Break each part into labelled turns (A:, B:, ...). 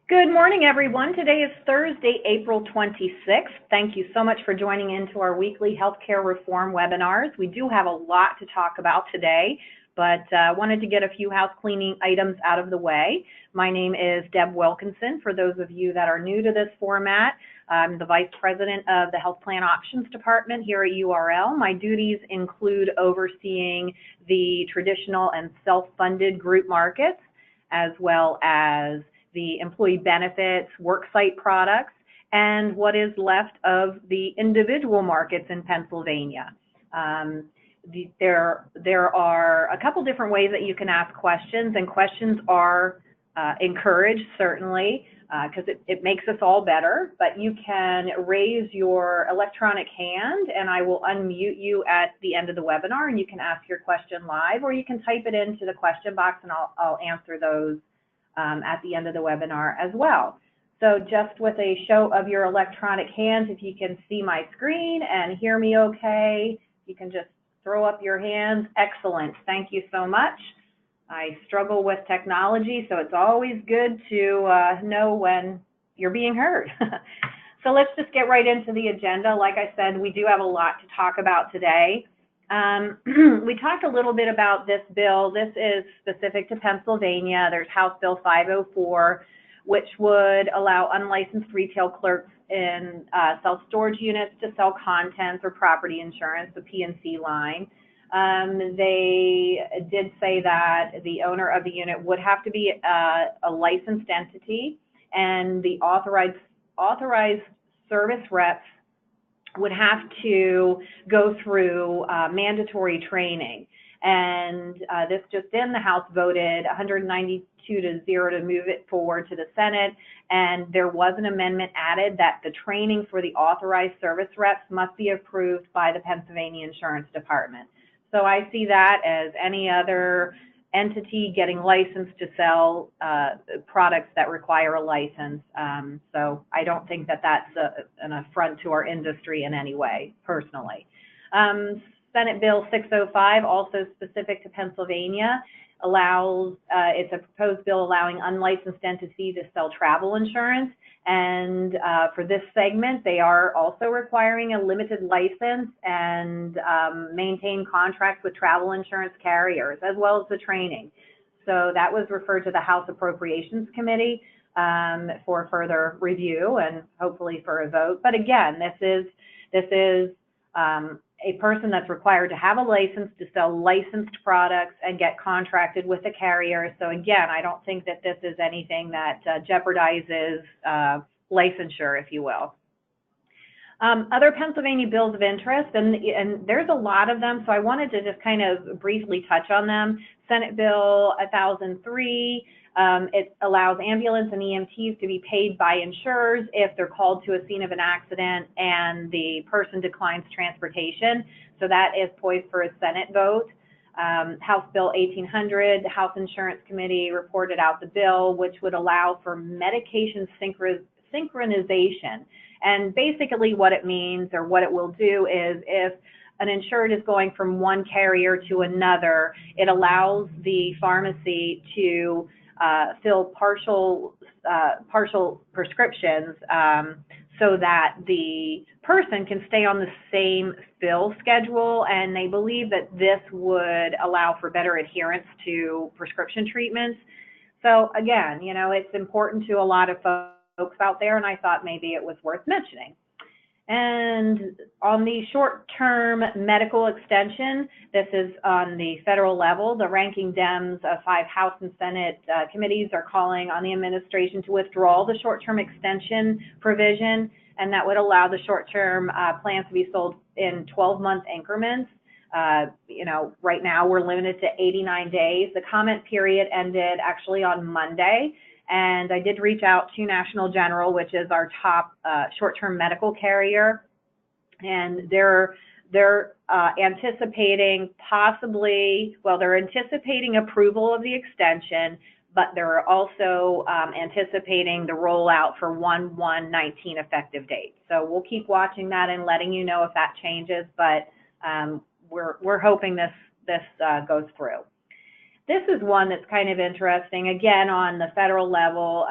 A: Good morning, everyone. Today is Thursday, April 26th. Thank you so much for joining into our weekly healthcare reform webinars. We do have a lot to talk about today, but wanted to get a few house cleaning items out of the way. My name is Deb Wilkinson. For those of you that are new to this format, I'm the Vice President of the Health Plan Options Department here at URL. My duties include overseeing the traditional and self-funded group markets, as well as the employee benefits, worksite products, and what is left of the individual markets in Pennsylvania. There are a couple different ways that you can ask questions, and questions are encouraged, certainly, because it makes us all better, but you can raise your electronic hand and I will unmute you at the end of the webinar and you can ask your question live, or you can type it into the question box and I'll answer those at the end of the webinar as well. So just with a show of your electronic hands, if you can see my screen and hear me okay, you can just throw up your hands. Excellent. Thank you so much. I struggle with technology, so it's always good to know when you're being heard. So let's just get right into the agenda. Like I said, we do have a lot to talk about today. We talked a little bit about this bill. This is specific to Pennsylvania. There's House Bill 504, which would allow unlicensed retail clerks in self-storage units to sell contents or property insurance, the P&C line. They did say that the owner of the unit would have to be a licensed entity, and the authorized service reps would have to go through mandatory training. And this just in, the House voted 192 to 0 to move it forward to the Senate. And there was an amendment added that the training for the authorized service reps must be approved by the Pennsylvania Insurance Department. So I see that as any other entity getting licensed to sell products that require a license. So I don't think that that's an affront to our industry in any way, personally. Senate Bill 605, also specific to Pennsylvania, allows, it's a proposed bill allowing unlicensed entities to sell travel insurance. And for this segment, they are also requiring a limited license and maintain contracts with travel insurance carriers, as well as the training. So that was referred to the House Appropriations Committee for further review and hopefully for a vote. But again, this is a person that's required to have a license to sell licensed products and get contracted with a carrier. So again, I don't think that this is anything that jeopardizes licensure, if you will. Other Pennsylvania bills of interest, and there's a lot of them, so I wanted to just kind of briefly touch on them. Senate Bill 1003, it allows ambulance and EMTs to be paid by insurers if they're called to a scene of an accident and the person declines transportation. So that is poised for a Senate vote. House Bill 1800, the House Insurance Committee reported out the bill, which would allow for medication synchronization. And basically what it means, or what it will do, is if an insured is going from one carrier to another, it allows the pharmacy to fill partial prescriptions so that the person can stay on the same fill schedule, and they believe that this would allow for better adherence to prescription treatments. So again, you know, it's important to a lot of folks out there, and I thought maybe it was worth mentioning. And on the short-term medical extension, this is on the federal level. The ranking Dems of 5 House and Senate committees are calling on the administration to withdraw the short-term extension provision, and that would allow the short-term plans to be sold in 12-month increments. You know, right now we're limited to 89 days. The comment period ended actually on Monday. And I did reach out to National General, which is our top short-term medical carrier, and they're anticipating they're anticipating approval of the extension, but they're also anticipating the rollout for 1/1/19 effective date. So we'll keep watching that and letting you know if that changes, but we're hoping this goes through. This is one that's kind of interesting. Again, on the federal level,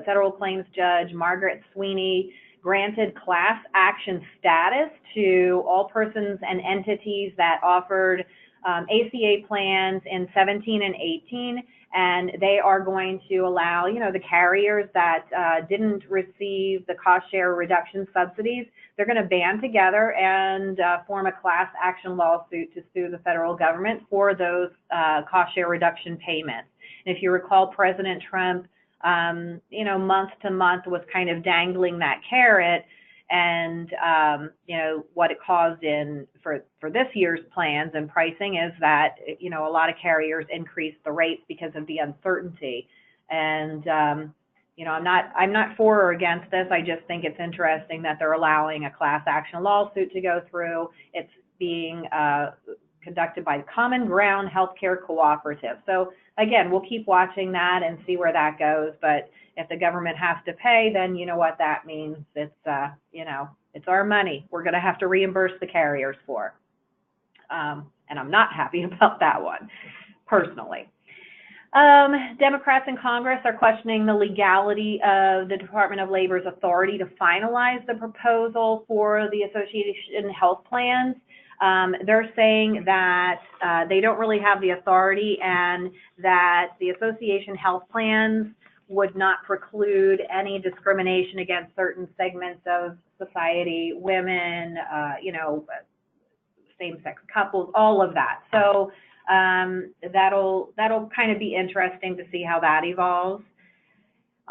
A: federal claims judge Margaret Sweeney granted class action status to all persons and entities that offered ACA plans in 17 and 18, and they are going to allow, the carriers that didn't receive the cost share reduction subsidies, they're going to band together and form a class action lawsuit to sue the federal government for those cost share reduction payments. And if you recall, President Trump, month to month was kind of dangling that carrot, and what it caused for this year's plans and pricing is that a lot of carriers increased the rates because of the uncertainty. And I'm not for or against this. I just think it's interesting that they're allowing a class action lawsuit to go through. It's being conducted by the Common Ground Healthcare Cooperative. So again, we'll keep watching that and see where that goes. But if the government has to pay, then you know what that means. It's it's our money. We're going to have to reimburse the carriers for. And I'm not happy about that one, personally. Democrats in Congress are questioning the legality of the Department of Labor's authority to finalize the proposal for the association health plans. They're saying that they don't really have the authority, and that the association health plans would not preclude any discrimination against certain segments of society, women, same-sex couples, all of that. So that'll kind of be interesting to see how that evolves.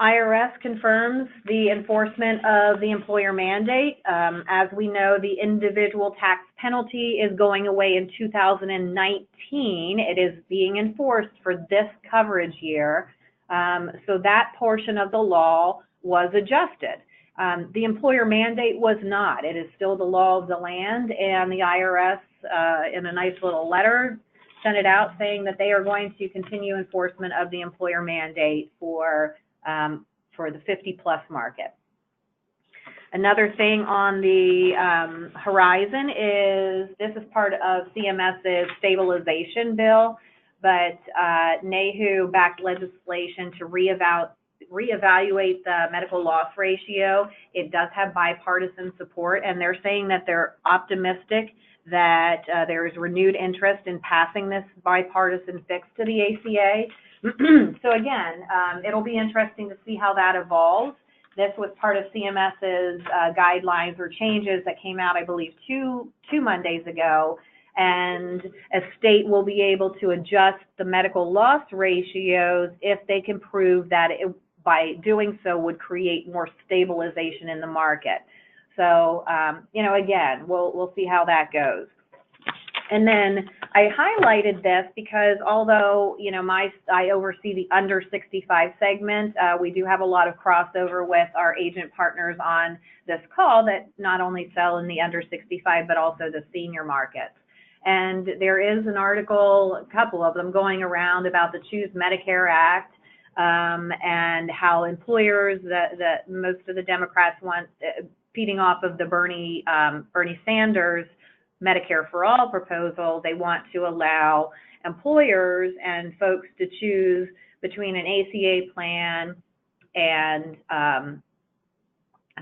A: IRS confirms the enforcement of the employer mandate. As we know, the individual tax penalty is going away in 2019. It is being enforced for this coverage year. So that portion of the law was adjusted. The employer mandate was not. It is still the law of the land, and the IRS, in a nice little letter, sent it out saying that they are going to continue enforcement of the employer mandate for the 50-plus market. Another thing on the horizon is, this is part of CMS's stabilization bill, but NAHU backed legislation to reevaluate the medical loss ratio. It does have bipartisan support, and they're saying that they're optimistic that there is renewed interest in passing this bipartisan fix to the ACA. So again, it'll be interesting to see how that evolves. This was part of CMS's guidelines or changes that came out, I believe, two Mondays ago. And a state will be able to adjust the medical loss ratios if they can prove that it, by doing so, would create more stabilization in the market. So, again, we'll see how that goes. And then I highlighted this because although, I oversee the under 65 segment, we do have a lot of crossover with our agent partners on this call that not only sell in the under 65, but also the senior markets. And there is an article, a couple of them, going around about the Choose Medicare Act, and how employers, that most of the Democrats want, feeding off of the Bernie Sanders Medicare for All proposal, they want to allow employers and folks to choose between an ACA plan and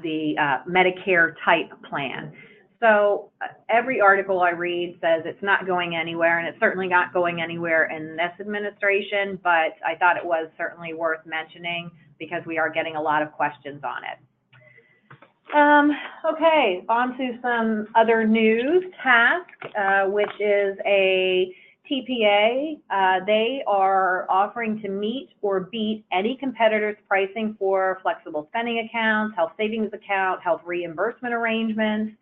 A: the Medicare type plan. So every article I read says it's not going anywhere, and it's certainly not going anywhere in this administration, but I thought it was certainly worth mentioning because we are getting a lot of questions on it. Okay, on to some other news. Task, which is a TPA, they are offering to meet or beat any competitor's pricing for flexible spending accounts, health savings account, health reimbursement arrangements.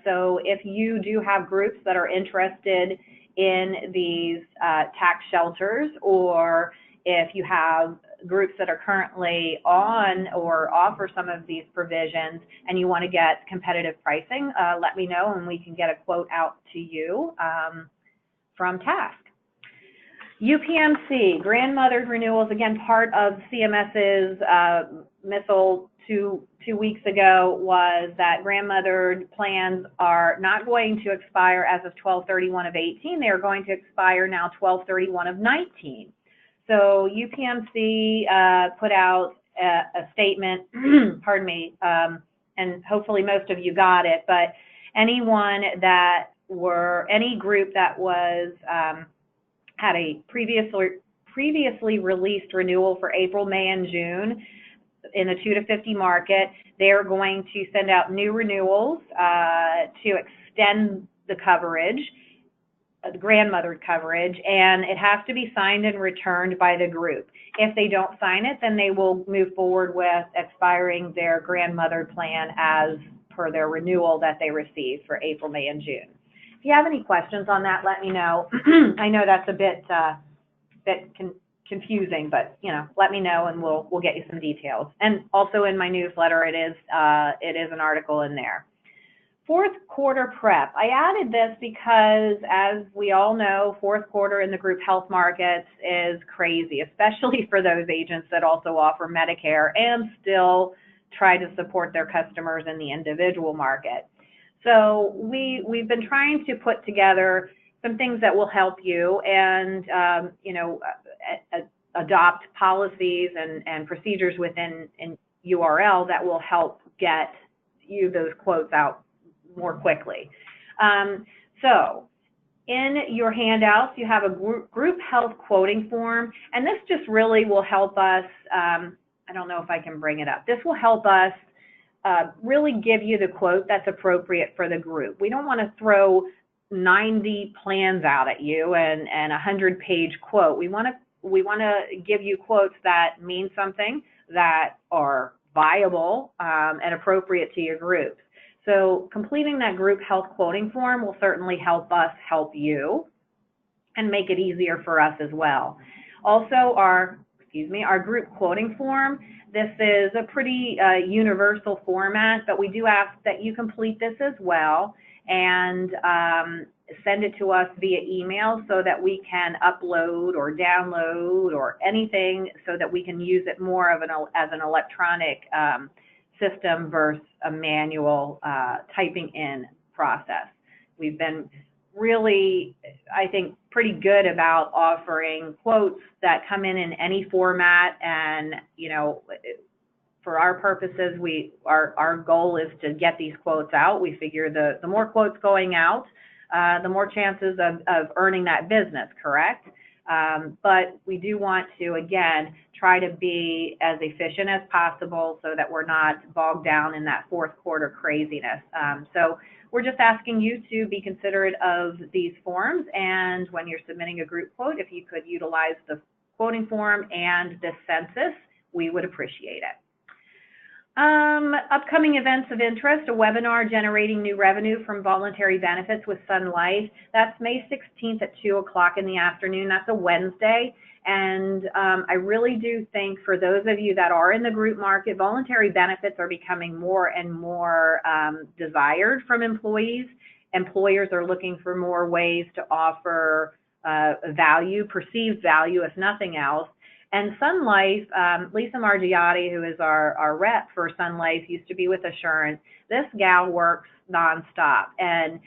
A: So if you do have groups that are interested in these tax shelters, or if you have groups that are currently on or offer some of these provisions and you want to get competitive pricing, let me know and we can get a quote out to you from Task. UPMC, grandmothered renewals, again, part of CMS's missile two weeks ago was that grandmothered plans are not going to expire as of 12/31 of 18. They are going to expire now 12/31 of 19. So UPMC put out a statement, pardon me, and hopefully most of you got it, but any group that was had a previously released renewal for April, May, and June in the 2 to 50 market, they're going to send out new renewals to extend the coverage, the grandmothered coverage, and it has to be signed and returned by the group. If they don't sign it, then they will move forward with expiring their grandmothered plan as per their renewal that they received for April, May, and June. If you have any questions on that, let me know. I know that's a bit confusing, but let me know and we'll get you some details. And also in my newsletter, it is an article in there. Fourth quarter prep. I added this because, as we all know, fourth quarter in the group health markets is crazy, especially for those agents that also offer Medicare and still try to support their customers in the individual market. So we've been trying to put together some things that will help you and adopt policies and procedures within URL that will help get you those quotes out more quickly. So in your handouts, you have a group health quoting form, and this just really will help us. I don't know if I can bring it up. This will help us really give you the quote that's appropriate for the group. We don't want to throw 90 plans out at you and a 100-page quote. We want to give you quotes that mean something, that are viable and appropriate to your group. So completing that group health quoting form will certainly help us help you and make it easier for us as well. Also, our group quoting form, this is a pretty universal format, but we do ask that you complete this as well and send it to us via email so that we can upload or download or anything so that we can use it more of as an electronic system versus a manual typing in process. We've been really, I think, pretty good about offering quotes that come in any format, and for our purposes, our goal is to get these quotes out. We figure the more quotes going out, the more chances of earning that business, correct? But we do want to, again, try to be as efficient as possible so that we're not bogged down in that fourth quarter craziness. So we're just asking you to be considerate of these forms, and when you're submitting a group quote, if you could utilize the quoting form and the census, we would appreciate it. Upcoming events of interest, a webinar generating new revenue from voluntary benefits with Sun Life. That's May 16th at 2 o'clock in the afternoon. That's a Wednesday. And I really do think for those of you that are in the group market, voluntary benefits are becoming more and more desired from employees. Employers are looking for more ways to offer value, perceived value, if nothing else. And Sun Life, Lisa Margiotti, who is our rep for Sun Life, used to be with Assurance. This gal works nonstop. And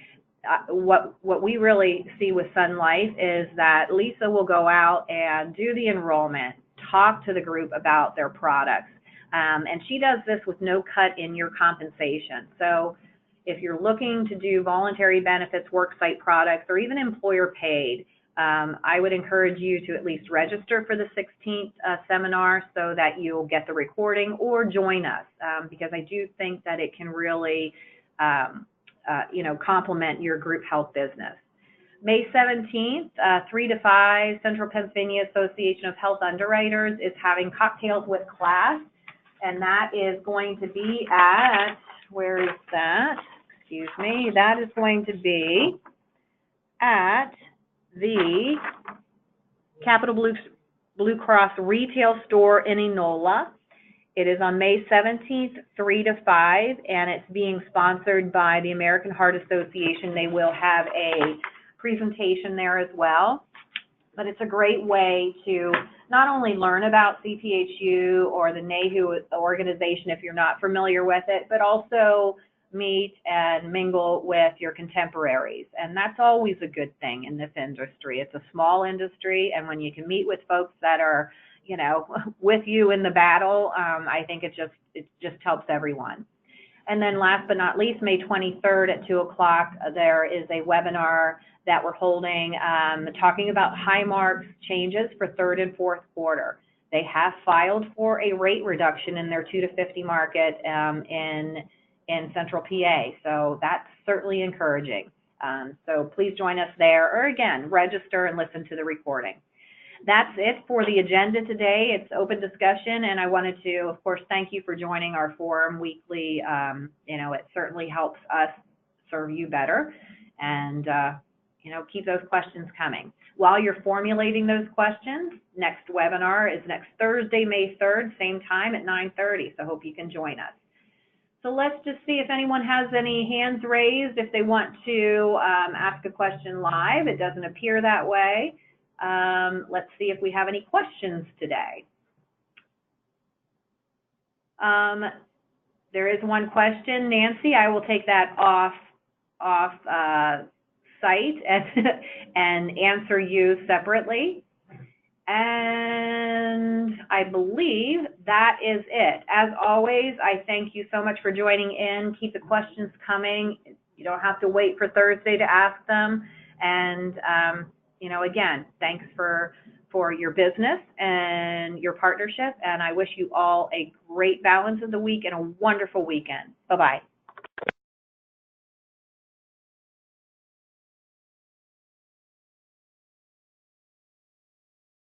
A: what we really see with Sun Life is that Lisa will go out and do the enrollment, talk to the group about their products. And she does this with no cut in your compensation. So if you're looking to do voluntary benefits, worksite products, or even employer paid, I would encourage you to at least register for the 16th seminar so that you'll get the recording or join us, because I do think that it can really, complement your group health business. May 17th, 3 to 5, Central Pennsylvania Association of Health Underwriters is having cocktails with class, and that is going to be at, where is that? Excuse me, that is going to be at the Capital Blue Cross retail store in Enola. It is on May 17th, 3 to 5, and it's being sponsored by the American Heart Association. They will have a presentation there as well. But it's a great way to not only learn about CPHU or the NAHU organization if you're not familiar with it, but also meet and mingle with your contemporaries. And that's always a good thing in this industry. It's a small industry, and when you can meet with folks that are, you know, with you in the battle, I think it just helps everyone. And then last but not least, May 23rd at 2 o'clock, there is a webinar that we're holding talking about Highmark's changes for third and fourth quarter. They have filed for a rate reduction in their 2 to 50 market in Central PA, so that's certainly encouraging. So please join us there, or again, register and listen to the recording. That's it for the agenda today. It's open discussion, and I wanted to, of course, thank you for joining our forum weekly. You know, it certainly helps us serve you better, and you know, keep those questions coming. While you're formulating those questions, next webinar is next Thursday, May 3rd, same time at 9:30, so hope you can join us. So let's just see if anyone has any hands raised if they want to ask a question live. It doesn't appear that way. Let's see if we have any questions today. There is one question, Nancy. I will take that off site and answer you separately. And I believe that is it. As always, I thank you so much for joining in. Keep the questions coming. You don't have to wait for Thursday to ask them. And you know, again, thanks for your business and your partnership. And I wish you all a great balance of the week and a wonderful weekend. Bye-bye.